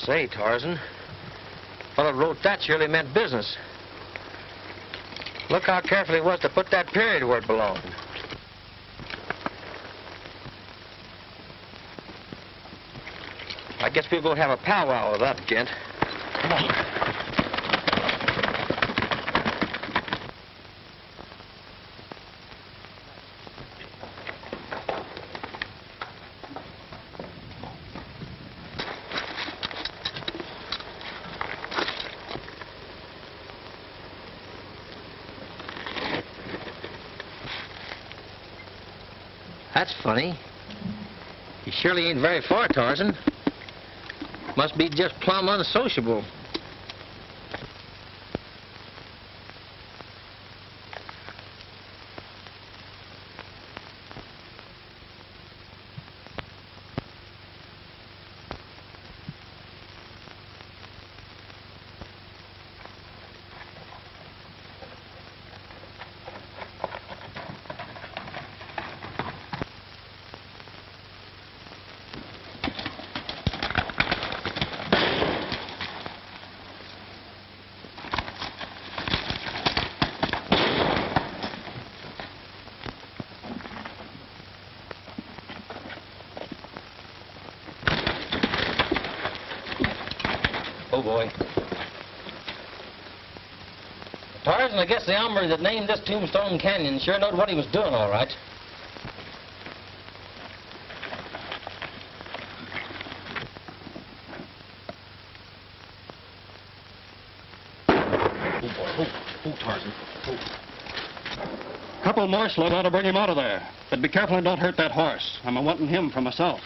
Say, Tarzan, fellow wrote that surely meant business. Look how careful he was to put that period where it belonged. I guess we'll go have a powwow with that gent. Come on. That's funny. You surely ain't very far, Tarzan. Must be just plumb unsociable. Oh, boy. Tarzan, I guess the hombre that named this Tombstone Canyon sure knowed what he was doing, all right. Oh, boy. Oh, Tarzan. Oh. Couple more slowed out to bring him out of there. But be careful and don't hurt that horse. I'm a-wanting him for myself.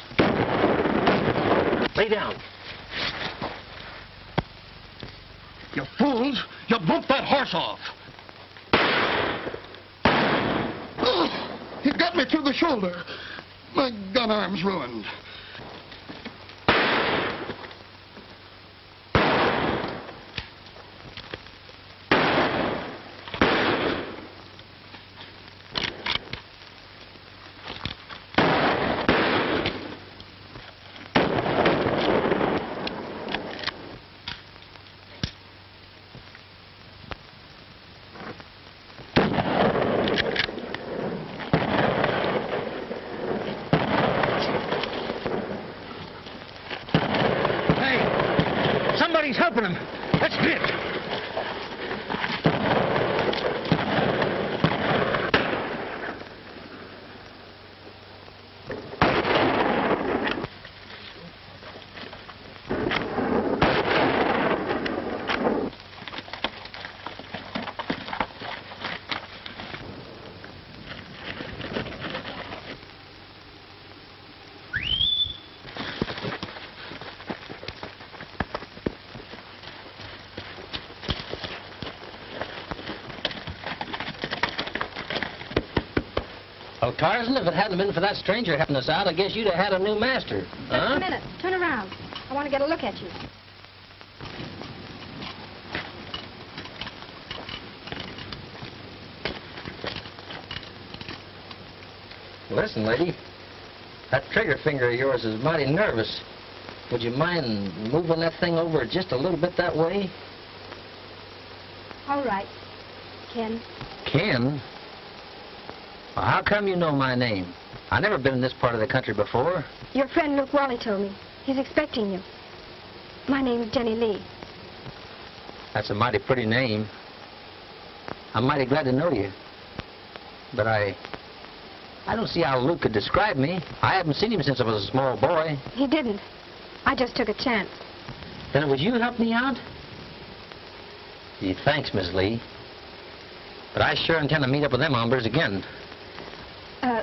Lay down. You fools! You bumped that horse off! He got me through the shoulder. My gun arm's ruined. Somebody's helping him. Let's get. Well, Tarzan, if it hadn't been for that stranger helping us out, I guess you'd have had a new master. Just a minute. Turn around. I want to get a look at you. Listen, lady, that trigger finger of yours is mighty nervous. Would you mind moving that thing over just a little bit that way? All right. Ken. Ken? Well, how come you know my name? I've never been in this part of the country before. Your friend Luke Wally told me. He's expecting you. My name's Jenny Lee. That's a mighty pretty name. I'm mighty glad to know you. But I don't see how Luke could describe me. I haven't seen him since I was a small boy. He didn't. I just took a chance. Then it was you helped me out? Gee, thanks, Miss Lee. But I sure intend to meet up with them hombres again.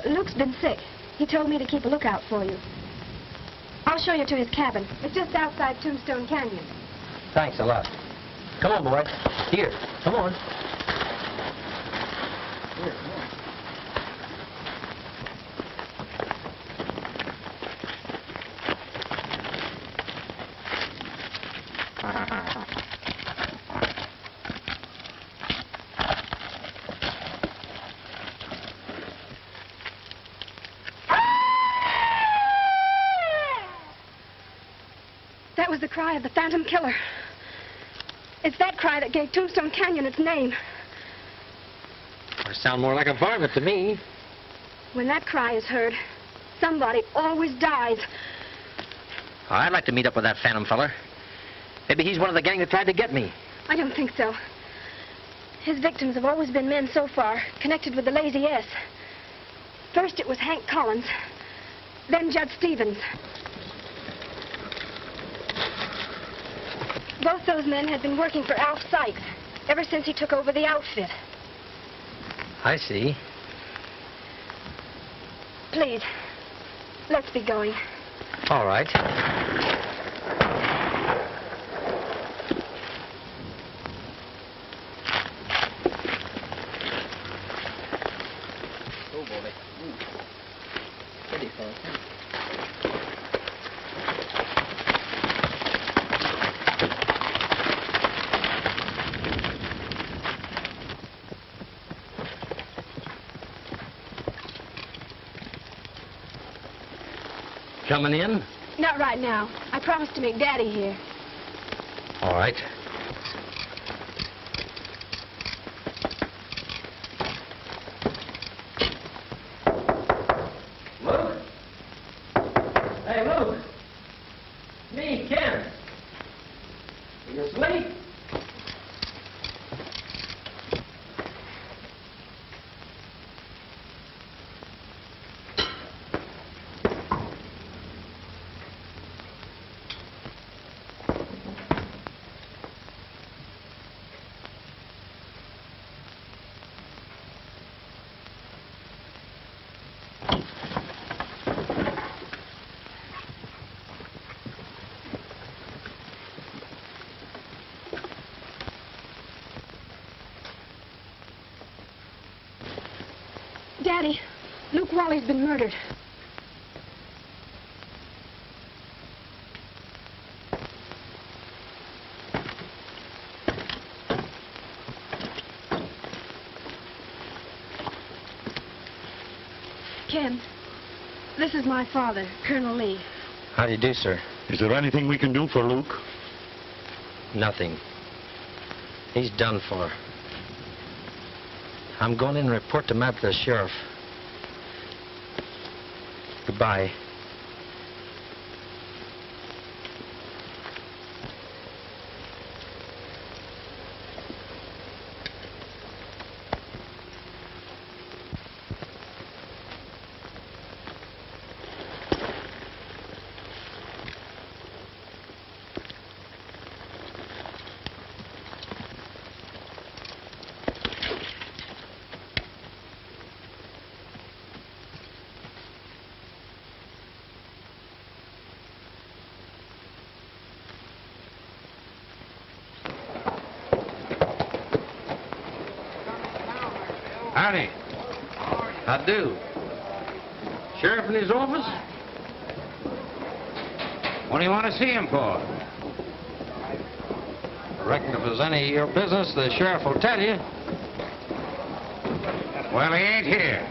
Luke's been sick. He told me to keep a lookout for you. I'll show you to his cabin. It's just outside Tombstone Canyon. Thanks a lot. Come on, boy. Here, come on. Here, come on. That was the cry of the Phantom Killer. It's that cry that gave Tombstone Canyon its name. I sound more like a varmint to me. When that cry is heard, somebody always dies. Oh, I'd like to meet up with that Phantom feller. Maybe he's one of the gang that tried to get me. I don't think so. His victims have always been men so far, connected with the Lazy S. First it was Hank Collins, then Judge Stevens. Both those men had been working for Alf Sykes ever since he took over the outfit. I see. Please, let's be going. All right. Oh, boy. Pretty fast, huh? Coming in? Not right now. I promised to meet Daddy here. All right. Luke? Hey, Luke. Me, Ken. Are you asleep? Daddy, Luke Wally's been murdered. Ken, this is my father, Colonel Lee. How do you do, sir? Is there anything we can do for Luke? Nothing. He's done for. I'm going in and report him out to the sheriff. Goodbye. Howdy. I do. Sheriff in his office? What do you want to see him for? Reckon if there's any of your business, the sheriff will tell you. Well, he ain't here.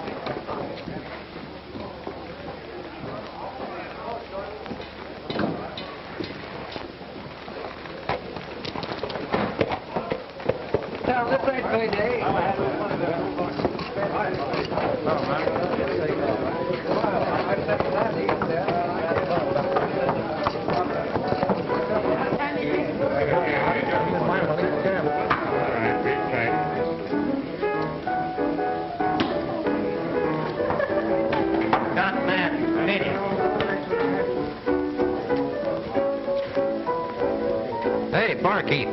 Now, this ain't payday. Hey, barkeep.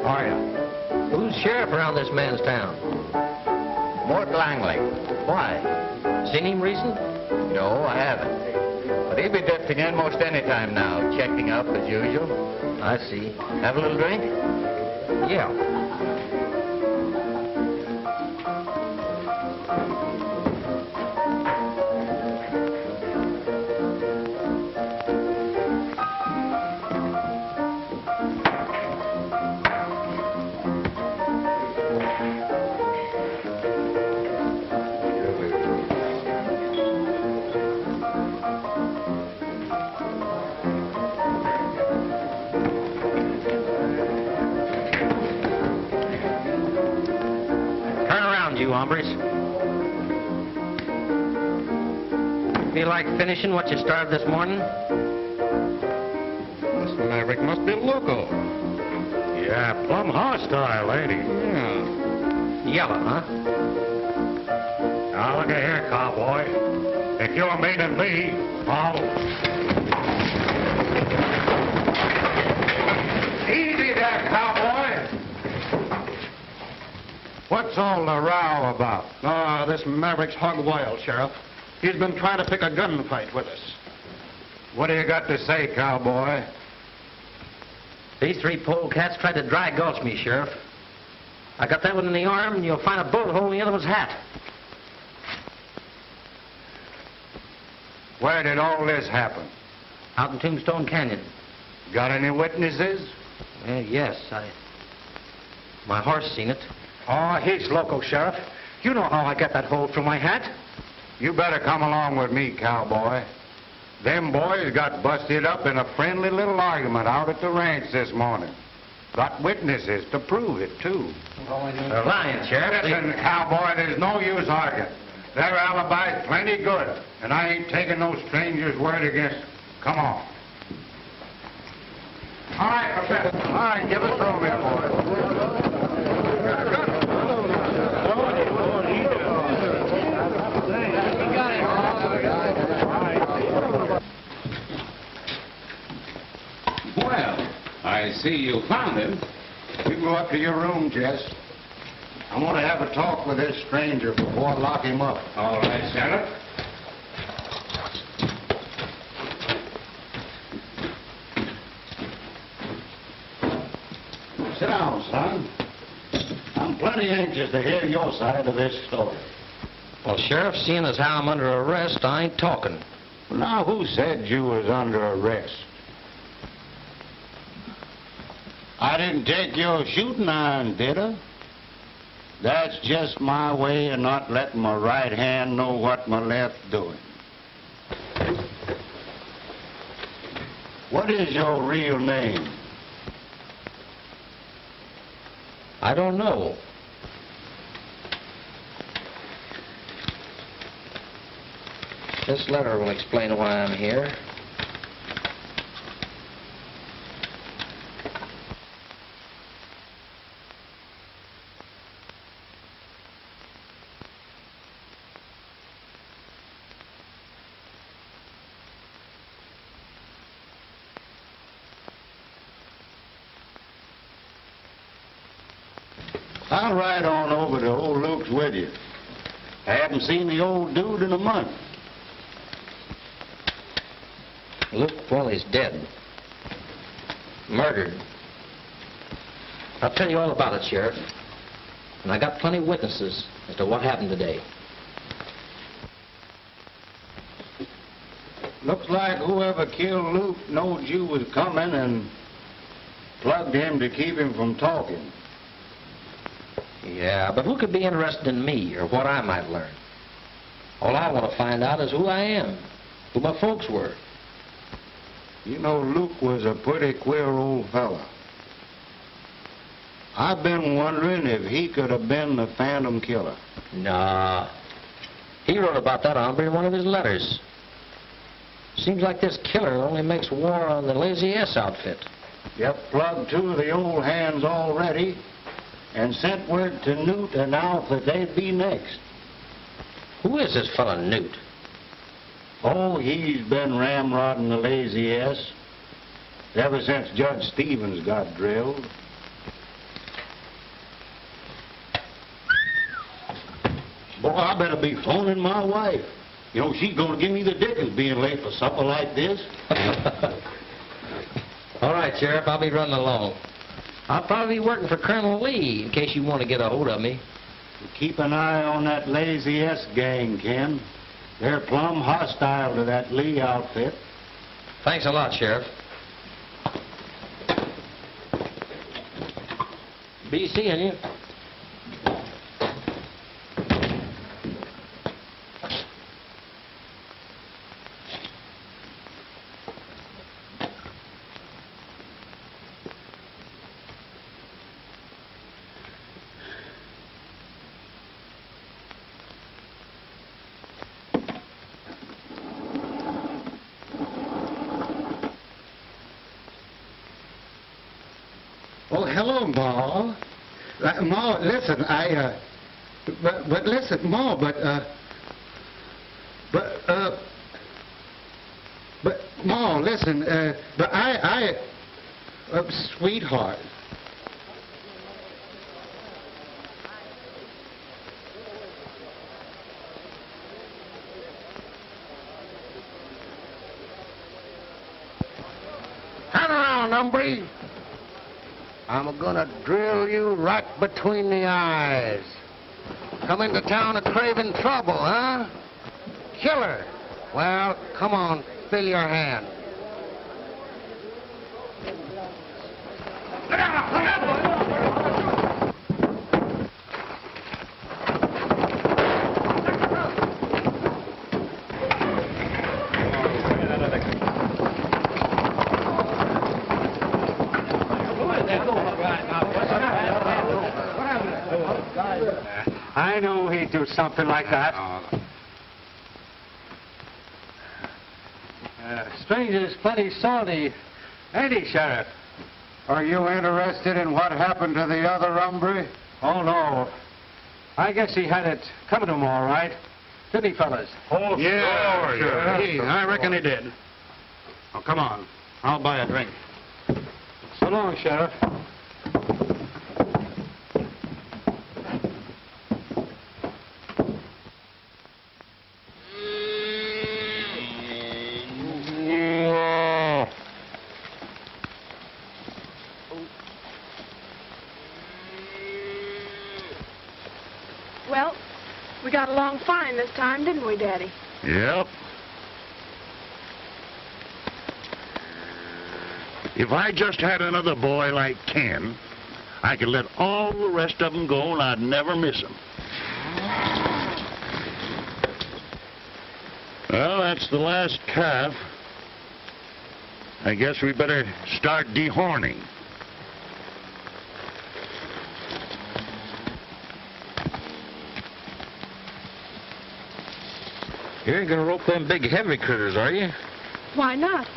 How are you? Who's sheriff around this man's town? Mort Langley. Why? Seen him recent? No, I haven't. But he'll be drifting in most any time now, checking up as usual. I see. Have a little drink? Yeah. hombres. Feel like finishing what you started this morning? This maverick must be loco. Yeah, plumb hostile, ain't he? Yeah. Yellow, huh? Now, look at here, cowboy. If you're meaning me, I'll... Easy there, cowboy. What's all the row about? This maverick's hog wild, Sheriff. He's been trying to pick a gunfight with us. What do you got to say, cowboy? These three polecats tried to dry gulch me, Sheriff. I got that one in the arm, and you'll find a bullet hole in the other one's hat. Where did all this happen? Out in Tombstone Canyon. Got any witnesses? Yes, my horse seen it. Oh, he's loco, Sheriff. You know how I got that hole through my hat. You better come along with me, cowboy. Them boys got busted up in a friendly little argument out at the ranch this morning. Got witnesses to prove it, too. They're lying, Sheriff. Listen, cowboy, there's no use arguing. Their alibi's plenty good, and I ain't taking no stranger's word against them. Come on. All right, Professor. All right, give us room here, boys. Well, I see you found him. You go up to your room, Jess. I want to have a talk with this stranger before I lock him up. All right, Sheriff. Sit down, son. I'm plenty anxious to hear your side of this story. Well, Sheriff, seeing as how I'm under arrest, I ain't talking. Well, now, who said you was under arrest? I didn't take your shooting iron, did I? That's just my way of not letting my right hand know what my left's doing. What is your real name? I don't know. This letter will explain why I'm here. I'll ride on over to old Luke's with you. I haven't seen the old dude in a month. Luke, well, he's dead. Murdered. I'll tell you all about it, Sheriff. And I got plenty of witnesses as to what happened today. Looks like whoever killed Luke knowed you was coming and plugged him to keep him from talking. Yeah, but who could be interested in me or what I might learn? All I want to find out is who I am, who my folks were. You know, Luke was a pretty queer old fella. I've been wondering if he could have been the Phantom Killer. Nah. He wrote about that hombre in one of his letters. Seems like this killer only makes war on the Lazy S outfit. Yep, plugged two of the old hands already and sent word to Newt and Alf that they'd be next. Who is this fella Newt? Oh, he's been ramrodding the Lazy S ever since Judge Stevens got drilled. Boy, I better be phoning my wife. You know, she's going to give me the dickens being late for supper like this. All right, Sheriff, I'll be running along. I'll probably be working for Colonel Lee in case you want to get a hold of me. Keep an eye on that Lazy S gang, Ken. They're plumb hostile to that Lee outfit. Thanks a lot, Sheriff. Be seeing you. hello, Ma. Ma, listen, but listen, Ma, but, Ma, listen, sweetheart. Turn around, hombre. I'm gonna drill you right between the eyes. Come into town a craving trouble, huh? Killer. Well, come on, fill your hand. I knew he'd do something like that. Stranger's plenty salty, ain't he, Sheriff? Are you interested in what happened to the other hombre? Oh, no. I guess he had it coming to him all right. Didn't he, fellas? Oh, Yeah, sure. I reckon he did. Oh, come on. I'll buy a drink. So long, Sheriff. Well, we got along fine this time, didn't we, Daddy? Yep. If I just had another boy like Ken, I could let all the rest of them go and I'd never miss them. Well, that's the last calf. I guess we better start dehorning. You ain't gonna rope them big heavy critters, are you? Why not?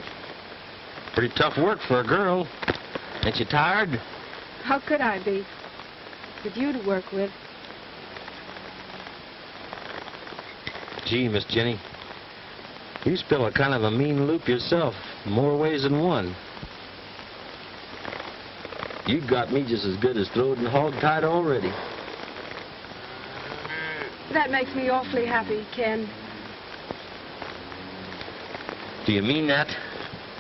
Pretty tough work for a girl. Ain't you tired? How could I be? With you to work with. Gee, Miss Jenny, you spill a kind of a mean loop yourself, more ways than one. You got me just as good as throwed and hog-tied already. That makes me awfully happy, Ken. Do you mean that?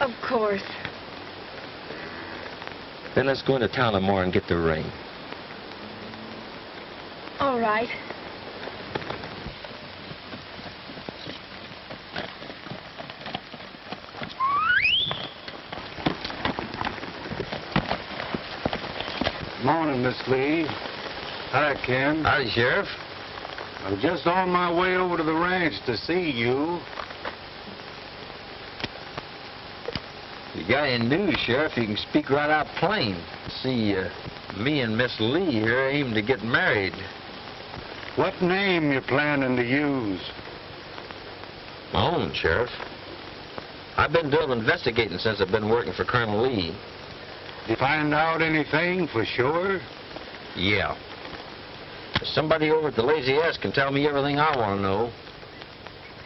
Of course. Then let's go into town tomorrow and get the ring. All right. Morning, Miss Lee. Hi, Ken. Howdy, Sheriff. I'm just on my way over to the ranch to see you. You got any news, Sheriff? You can speak right out plain. See, me and Miss Lee here aim to get married. What name you planning to use? My own, Sheriff. I've been doing investigating since I've been working for Colonel Lee. Did you find out anything for sure? Yeah. Somebody over at the Lazy S can tell me everything I want to know.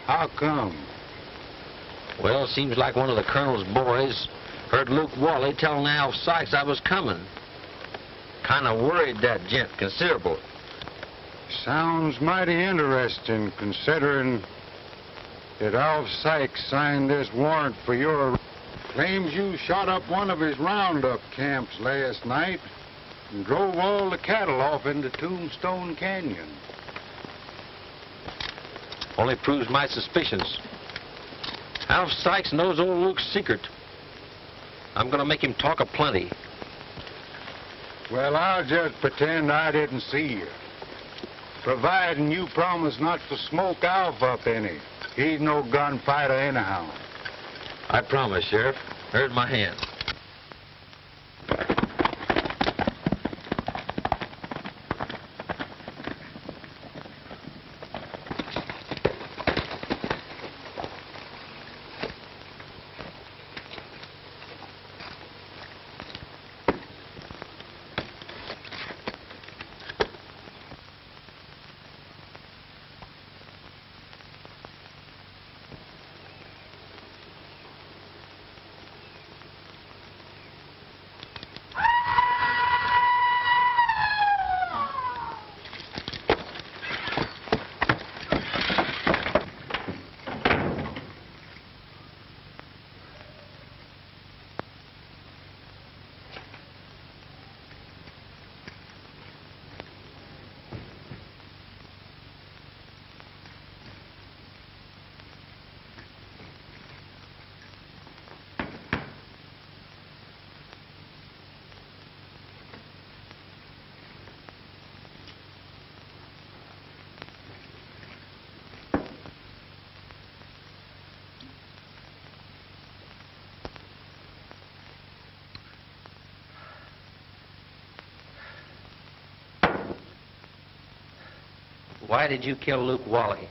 How come? Well, it seems like one of the Colonel's boys heard Luke Wally telling Alf Sykes I was coming. Kind of worried that gent considerable. Sounds mighty interesting, considering that Alf Sykes signed this warrant for your... Claims you shot up one of his roundup camps last night and drove all the cattle off into Tombstone Canyon. Only proves my suspicions. Alf Sykes knows old Luke's secret. I'm going to make him talk aplenty. Well, I'll just pretend I didn't see you. Providing you promise not to smoke Alf up any. He's no gunfighter anyhow. I promise, Sheriff. Here's my hand. Why did you kill Luke Wally?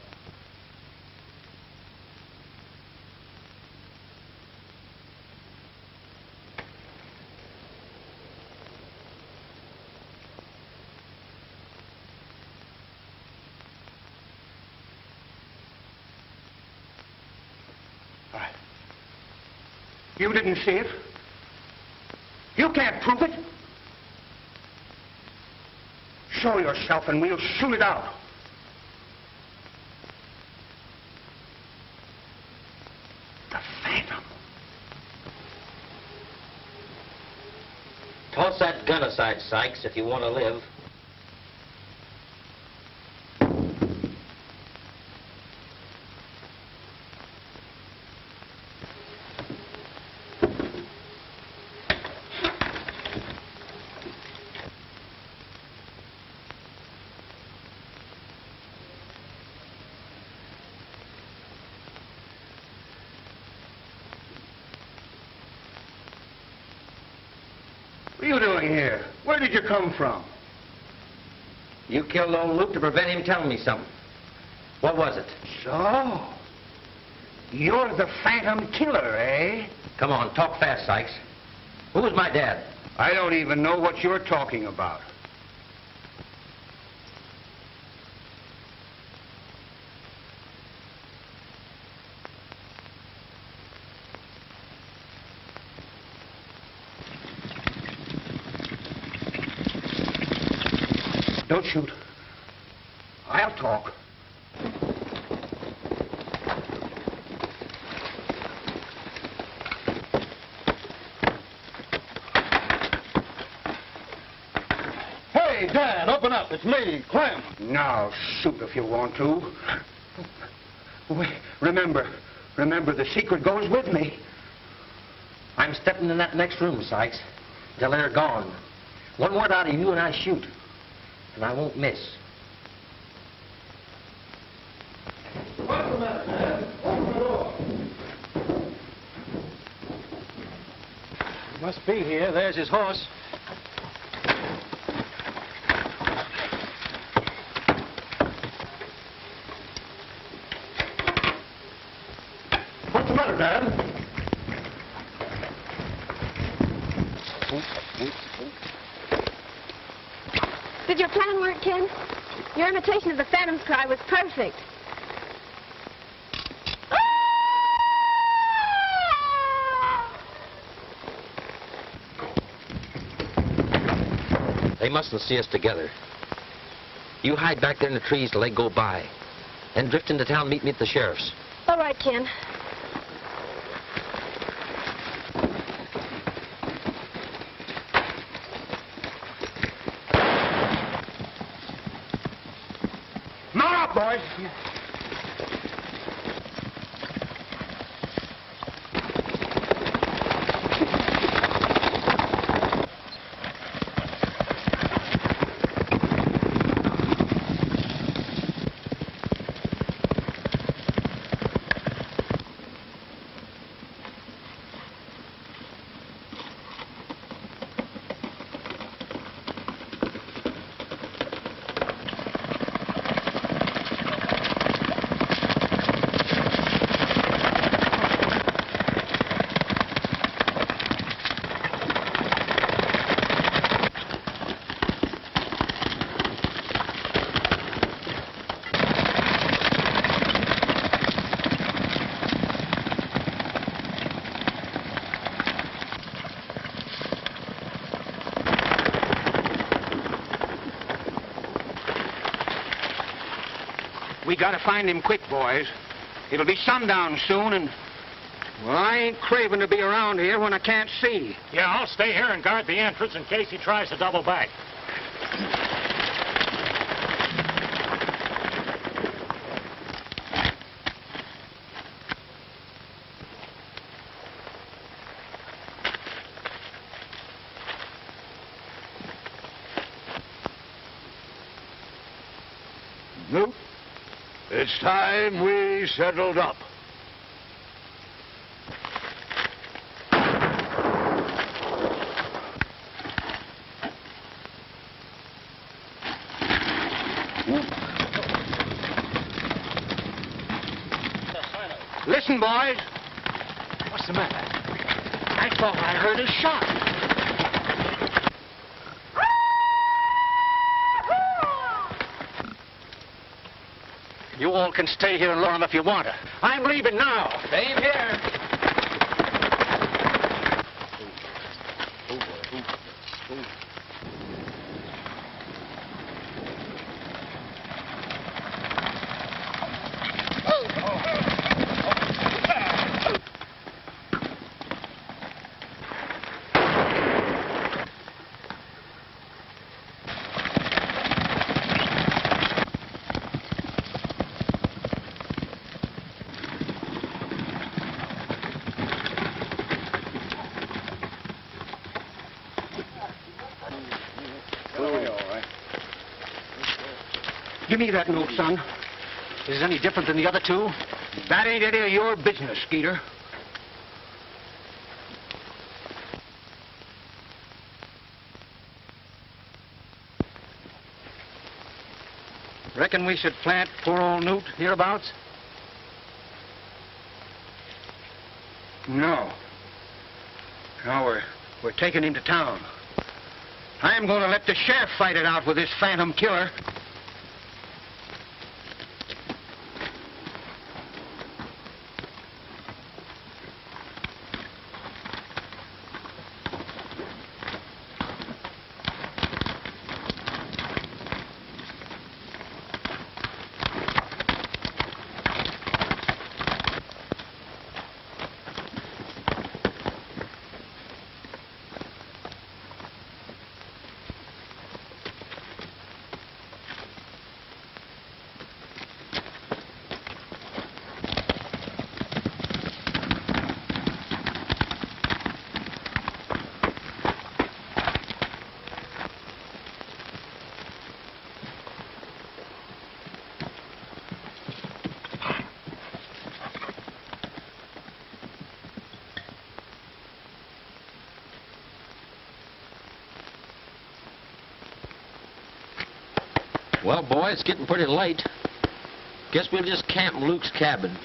You didn't see it? You can't prove it? Show yourself and we'll shoot it out. The Phantom. Toss that gun aside, Sykes, if you want to live. What are you doing here? Where did you come from? You killed old Luke to prevent him telling me something. What was it? So, you're the Phantom Killer, eh? Come on, talk fast, Sykes. Who was my dad? I don't even know what you're talking about. Don't shoot. I'll talk. Hey, Dad, open up. It's me, Clem. Now, shoot if you want to. Wait, remember, the secret goes with me. I'm stepping in that next room, Sykes, till they're gone. One word out of you and I shoot. And I won't miss. What's the matter, Dad? Open the door. He must be here. There's his horse. What's the matter, Dad? Did your plan work, Ken? Your imitation of the Phantom's cry was perfect. They mustn't see us together. You hide back there in the trees till they go by. Then drift into town, meet me at the sheriff's. All right, Ken. Mount up, boys. We gotta find him quick, boys. It'll be sundown soon, and, well, I ain't craving to be around here when I can't see. Yeah, I'll stay here and guard the entrance in case he tries to double back. Nope. It's time we settled up. Listen, boys. What's the matter? I thought I heard a shot. You all can stay here and learn if you want to. I'm leaving now. Same here. Give me that note, son. Is it any different than the other two? That ain't any of your business, Skeeter. Reckon we should plant poor old Newt hereabouts? No. No, we're taking him to town. I'm going to let the sheriff fight it out with this phantom killer. Well, boy, it's getting pretty late. Guess we'll just camp in Luke's cabin.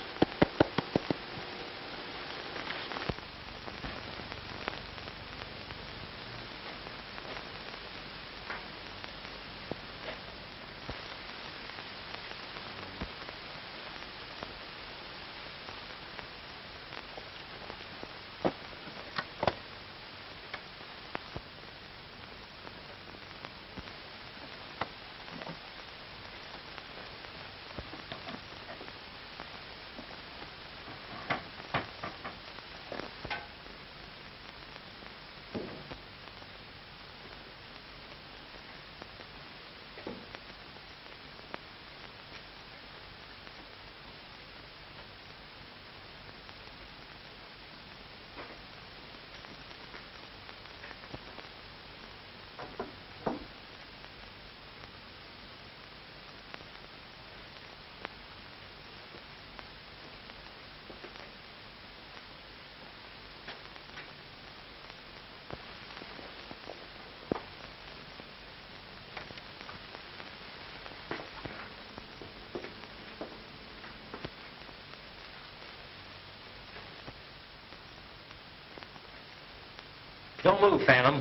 Don't move, Phantom.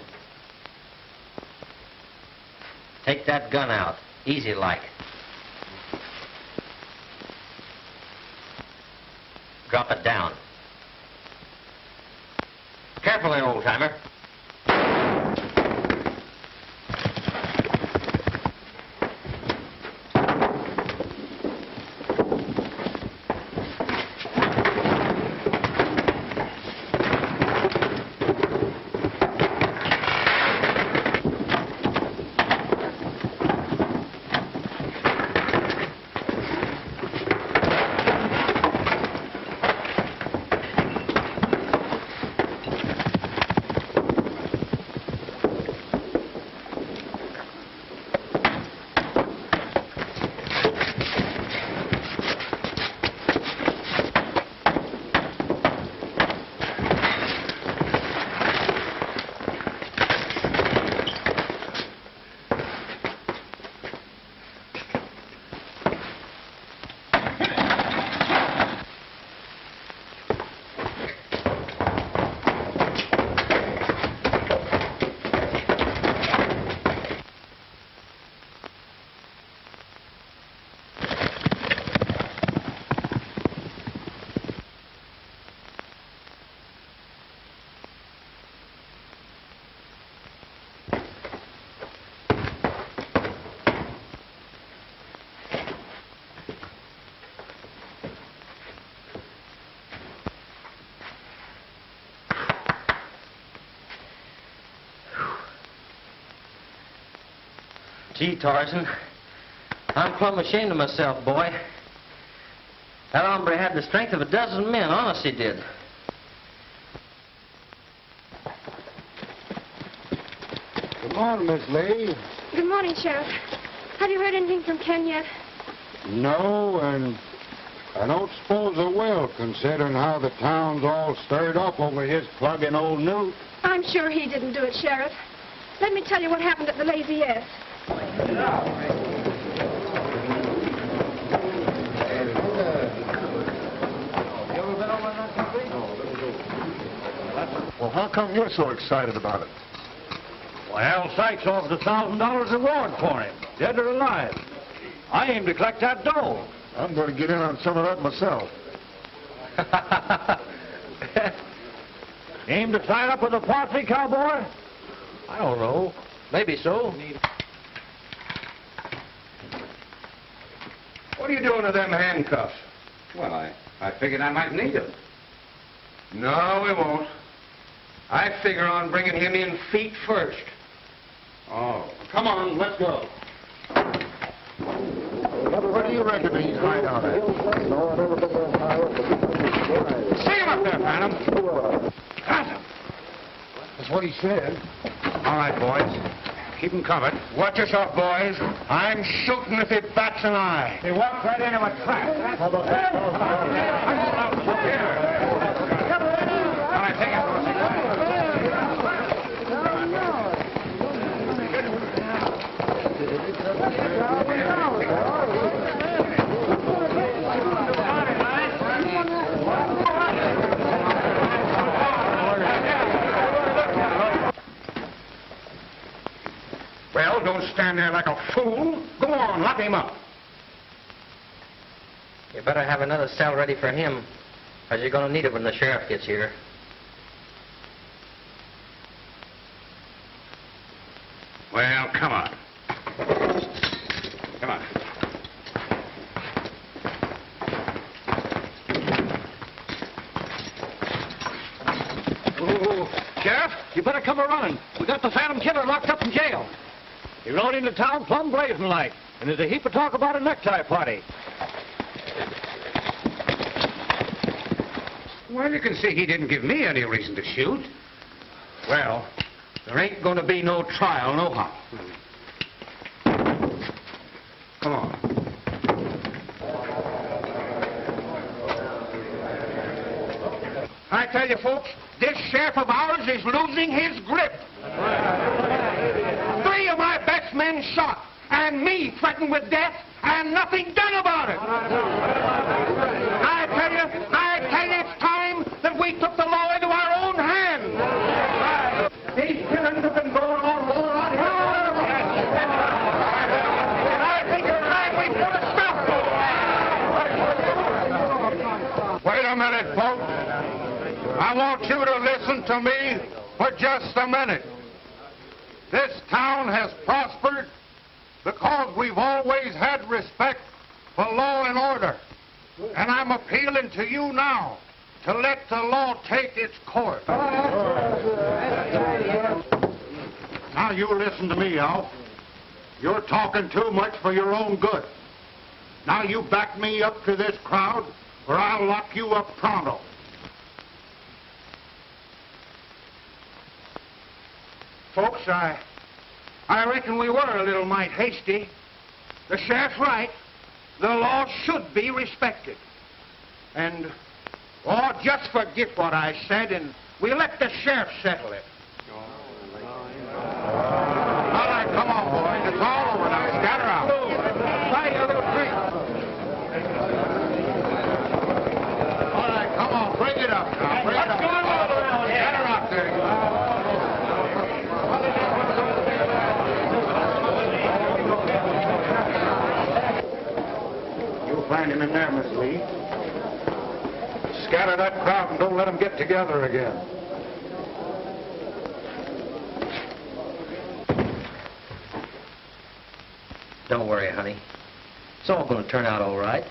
Take that gun out. Easy like. Drop it down. Carefully, old-timer. Gee, Tarzan, I'm plumb ashamed of myself, boy. That hombre had the strength of a dozen men, honest he did. Good morning, Miss Lee. Good morning, Sheriff. Have you heard anything from Ken yet? No, and I don't suppose I will, considering how the town's all stirred up over his plugging old Newt. I'm sure he didn't do it, Sheriff. Let me tell you what happened at the Lazy S. Well, how come you're so excited about it? Well, Sykes offered $1,000 reward for him, dead or alive. I aim to collect that dough. I'm going to get in on some of that myself. Aim to sign up with the posse, cowboy? I don't know. Maybe so. What are you doing to them handcuffs? Well, I figured I might need them. No, we won't. I figure on bringing him in feet first. Oh. Come on, let's go. Where do you reckon he's hiding out at? See him up there, Phantom. Got him. That's what he said. All right, boys. Keep him covered. Watch yourself, boys. I'm shooting if he bats an eye. He walked right into a trap. All right, take it. Well, don't stand there like a fool. Go on, lock him up. You better have another cell ready for him, because you're going to need it when the sheriff gets here. Well, come on. Come on. Oh, Sheriff, you better come a-running. We got the Phantom Killer locked up in jail. He rode into town plumb blazing like, and there's a heap of talk about a necktie party. Well, you can see he didn't give me any reason to shoot. Well, there ain't going to be no trial, nohow. Come on. I tell you, folks, this sheriff of ours is losing his grip. 3 of my best men shot, and me threatened with death, and nothing done about it. I tell you, it's time that we took the law into our own hands. These killings have been going on all around here. And I think it's time we put a stop to it. Wait a minute, folks. I want you to listen to me for just a minute. This town has prospered because we've always had respect for law and order. And I'm appealing to you now to let the law take its course. Now you listen to me, Al. You're talking too much for your own good. Now you back me up to this crowd, or I'll lock you up pronto. Folks, I reckon we were a little mite hasty. The sheriff's right. The law should be respected. And, oh, just forget what I said, and we'll let the sheriff settle it. All right, come on, boys. It's all over now. Scatter out. Try a little drink. All right, come on. Bring it up now. Bring it up. Scatter out there. Find him in there, Miss Lee. Scatter that crowd and don't let them get together again. Don't worry, honey. It's all going to turn out all right.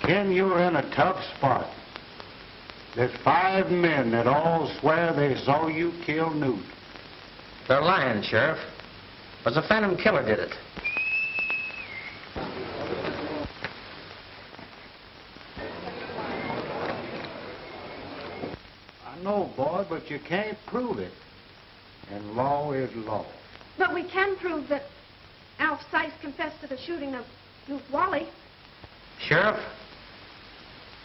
Ken, you're in a tough spot. There's 5 men that all swear they saw you kill Newt. They're lying, Sheriff. It was a phantom killer did it. I know, boy, but you can't prove it. And law is law. But we can prove that Alf Sykes confessed to the shooting of Luke Wally. Sheriff,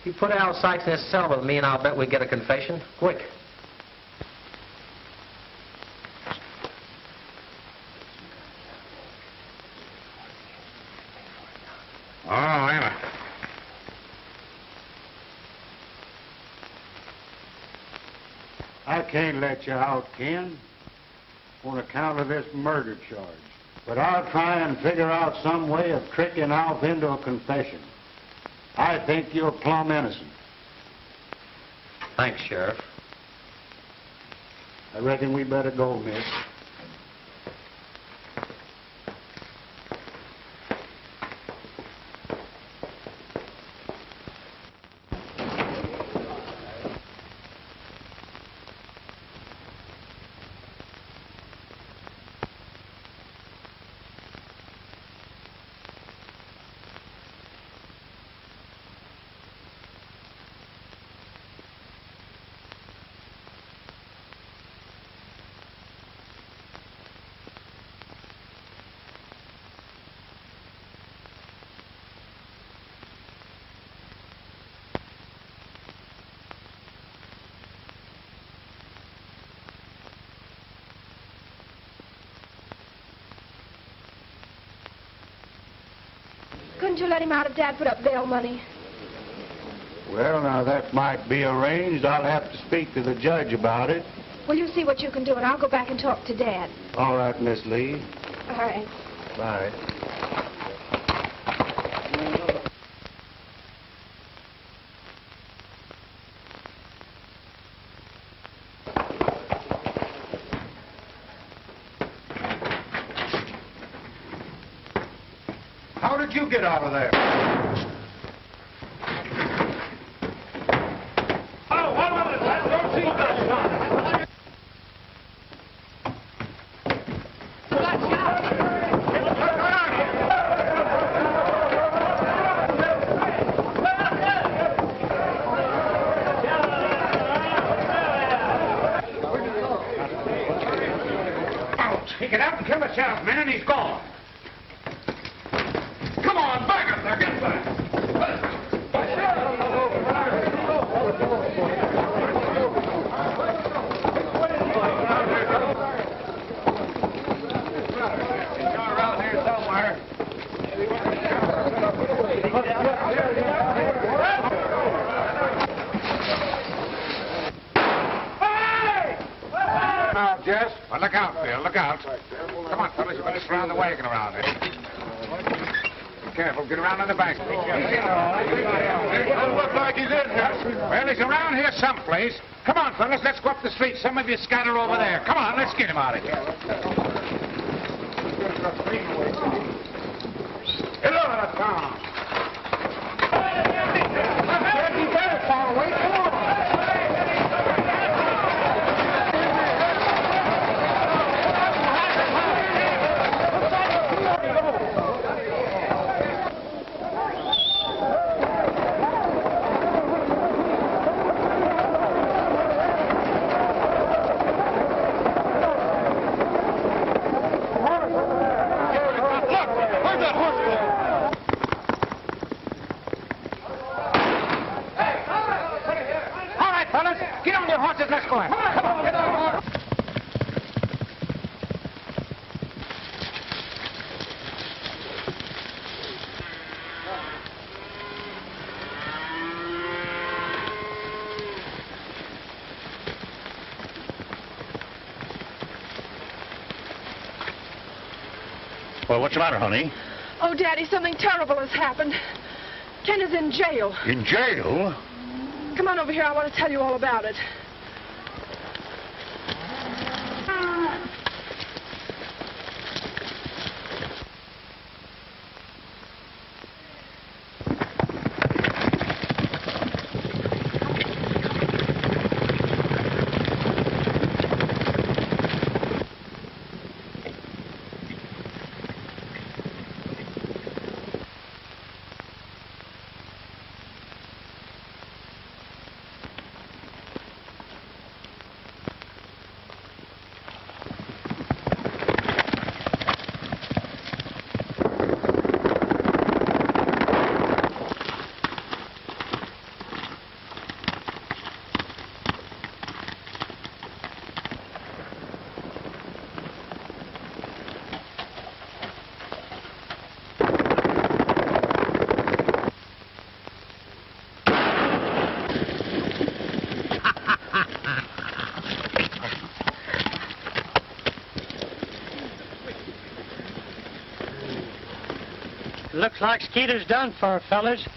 you put Al Sykes in his cell with me and I'll bet we get a confession. Quick. Oh, Anna. I can't let you out, Ken, on account of this murder charge. But I'll try and figure out some way of tricking Alf into a confession. I think you're plumb innocent. Thanks, Sheriff. I reckon we better go, miss. Couldn't you let him out if Dad put up bail money? Well, now, that might be arranged. I'll have to speak to the judge about it. Well, you see what you can do, and I'll go back and talk to Dad. All right, Miss Lee. All right. Bye. How did you get out of there? Oh, one minute, lad. Don't see that. He get out and kill the sheriff, man. He's gone. Come on, back up there. Get back. He's around here somewhere. Now, Jess. Well, look out, Bill. Look out. Come on, fellas. You better surround the wagon around there. Be careful. Get around on the back. Be careful. Doesn't look like he's in here. Well, he's around here someplace. Come on, fellas. Let's go up the street. Some of you scatter over there. Come on. Let's get him out of here. Hello, Tom. You better fall away. Come on. Get on your horses, let's go ahead. Come on, get on your horse. Well, what's the matter, honey? Oh, Daddy, something terrible has happened. Ken is in jail. In jail? Come on over here. I want to tell you all about it. Looks like Skeeter's done for, fellas.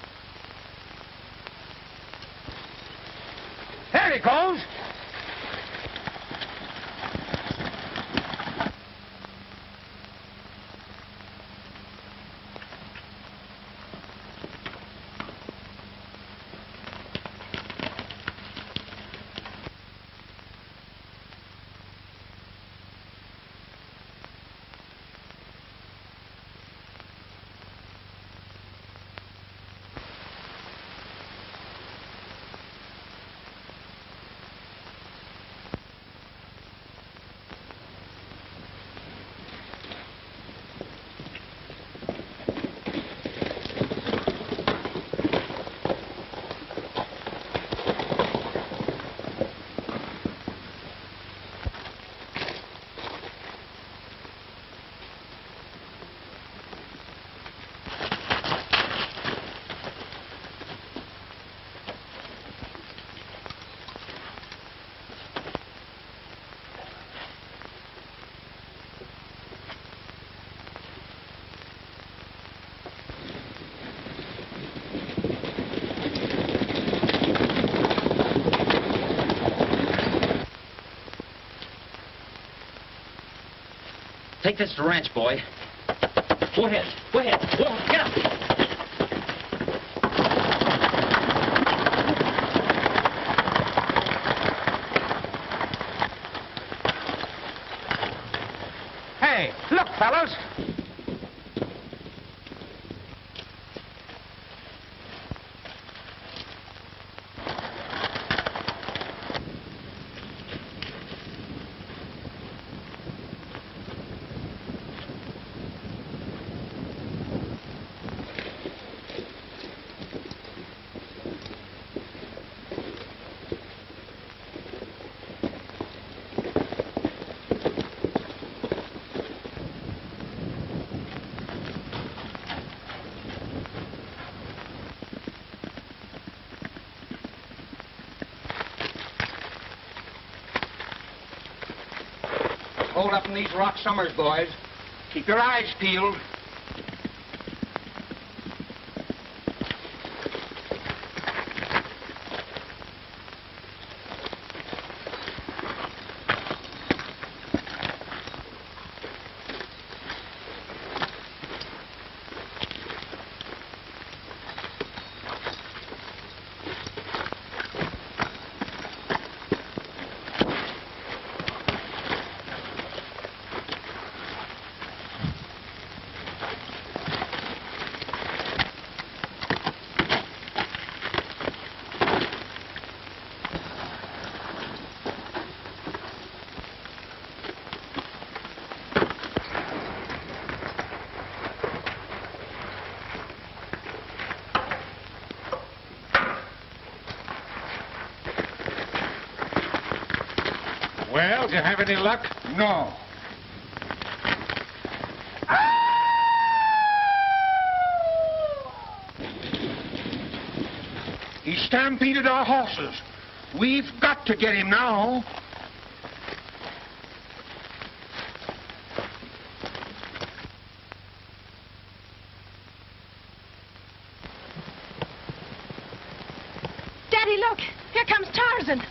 There he goes. Take this to the ranch, boy. Go ahead. Go ahead. Go on. Get up. Hey, look, fellas. Hold up in these rock summers, boys. Keep your eyes peeled. Well, did you have any luck? No. He stampeded our horses. We've got to get him now. Daddy, look! Here comes Tarzan.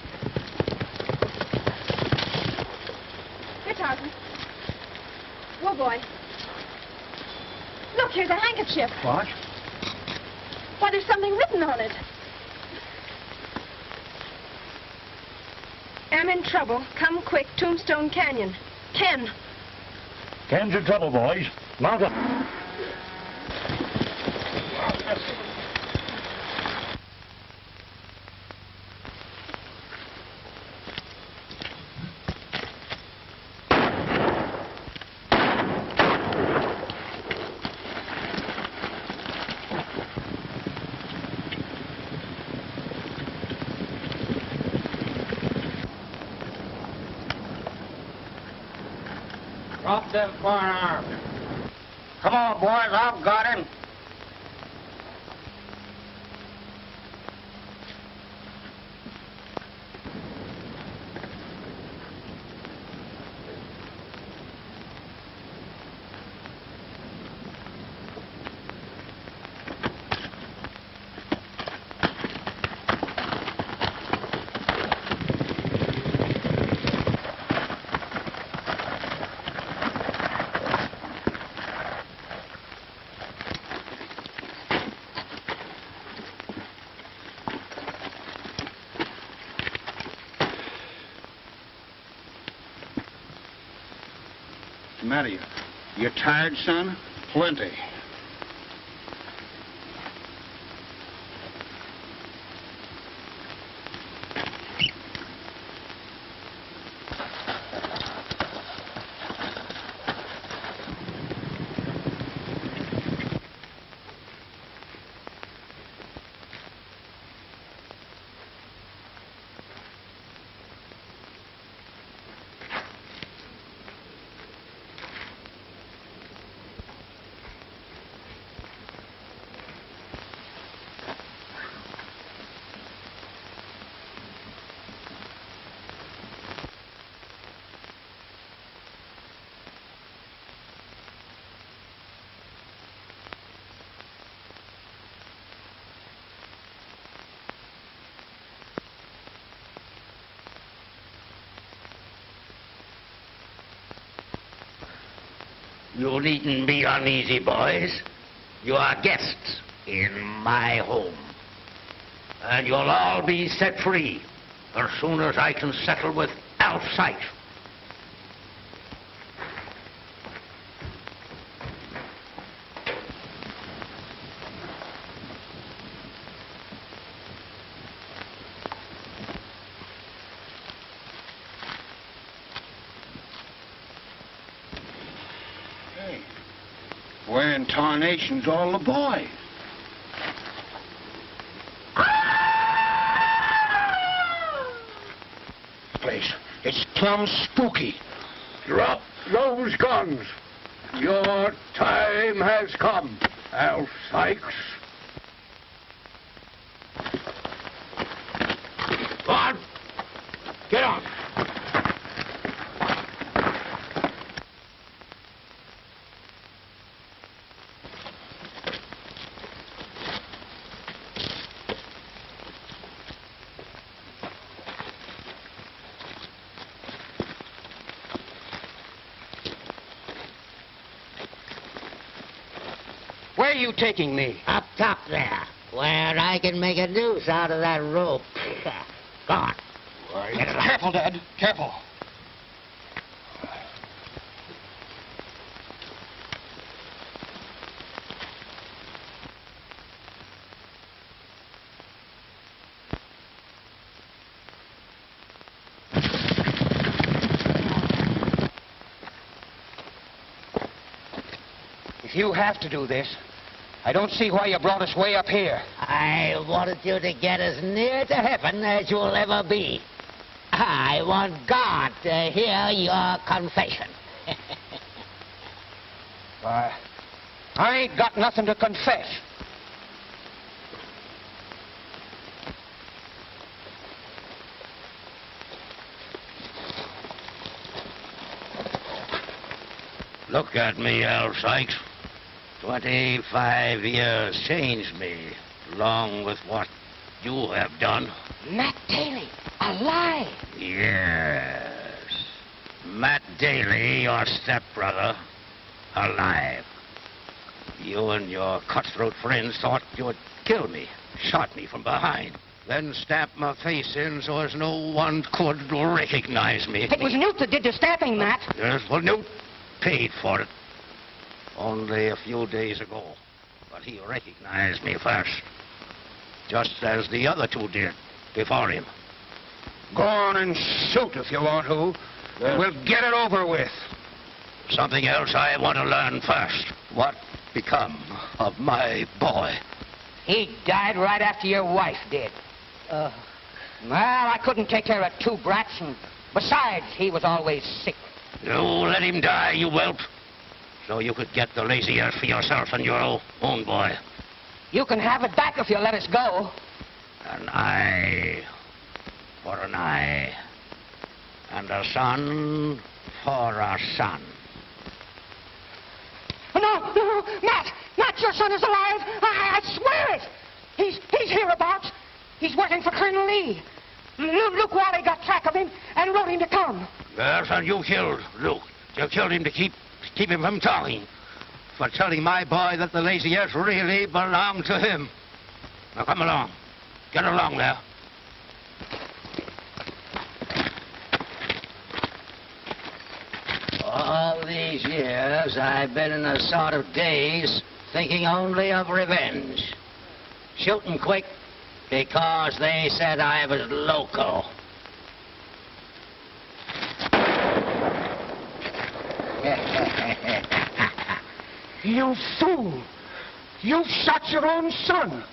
Here, Tarzan. Whoa, boy. Look, here's a handkerchief. What? Why, there's something written on it. Am in trouble. Come quick, Tombstone Canyon. Ken. Ken's in trouble, boys. Mount up. Drop them firearms. Come on, boys, I've got him. matter you? You tired, son? Plenty. You needn't be uneasy, boys. You are guests in my home. And you'll all be set free as soon as I can settle with Alf Sykes. Where in tarnation's all the boys? Place, it's plumb spooky. Drop those guns. Your time has come, Alf Sykes. Go on. Get on. Where are you taking me? Up top there, where I can make a noose out of that rope. Go on. Get it up. Careful, Dad. Careful. If you have to do this, I don't see why you brought us way up here. I wanted you to get as near to heaven as you'll ever be. I want God to hear your confession. I ain't got nothing to confess. Look at me, Al Sykes. 25 years changed me, along with what you have done. Matt Daly, alive. Yes. Matt Daly, your stepbrother, alive. You and your cutthroat friends thought you would kill me, shot me from behind, then stabbed my face in so as no one could recognize me. It was Newt that did the stabbing, Matt. Yes, well, Newt paid for it only a few days ago. But he recognized me first, just as the other two did before him. Go on and shoot if you want to. We'll get it over with. Something else I want to learn first. What become of my boy? He died right after your wife did. Well, I couldn't take care of two brats, and besides, he was always sick. You let him die, you whelp, so you could get the lazy earth for yourself and your own boy. You can have it back if you let us go. An eye for an eye, and a son for a son. No, Matt! Matt, your son is alive! I swear it! He's hereabouts. He's working for Colonel Lee. Luke Wally got track of him and wrote him to come. Yes, and you killed Luke. You killed him to keep him from talking. For telling my boy that the lazy earth really belonged to him. Now come along. Get along there. All these years because I've been in a sort of daze, thinking only of revenge. Shooting quick because they said I was loco. You fool! You shot your own son!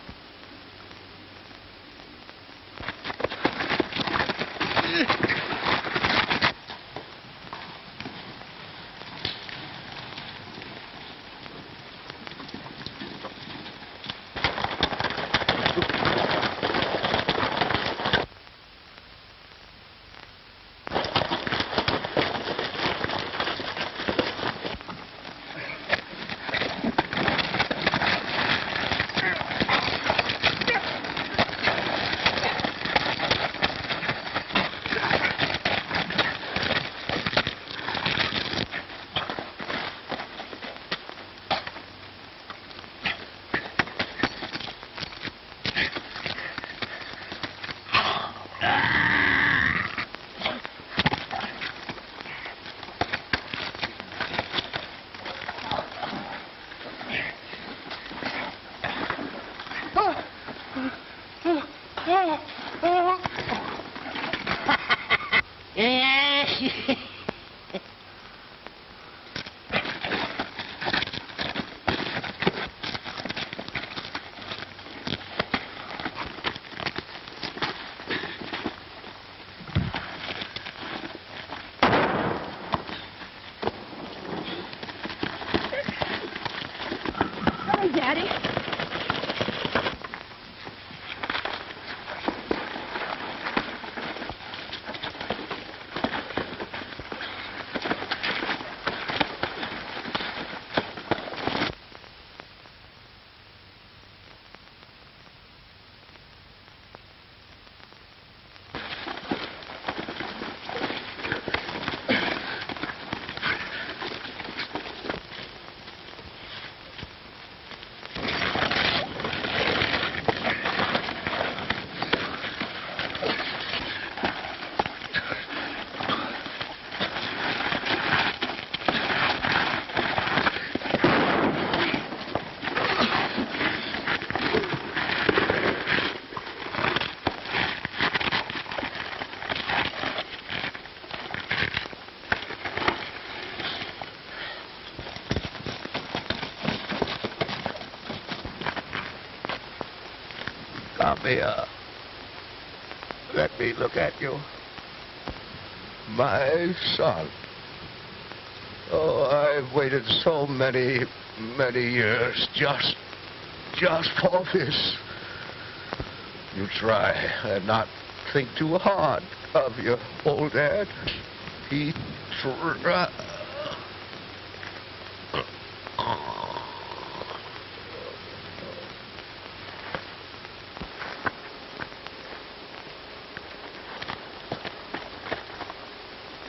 Hi, Daddy. Come here. Let me look at you. My son. Oh, I've waited so many years just for this. You try and not think too hard of your old dad. He tried.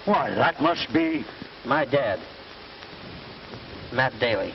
Why, that must be... My dad, Matt Daly.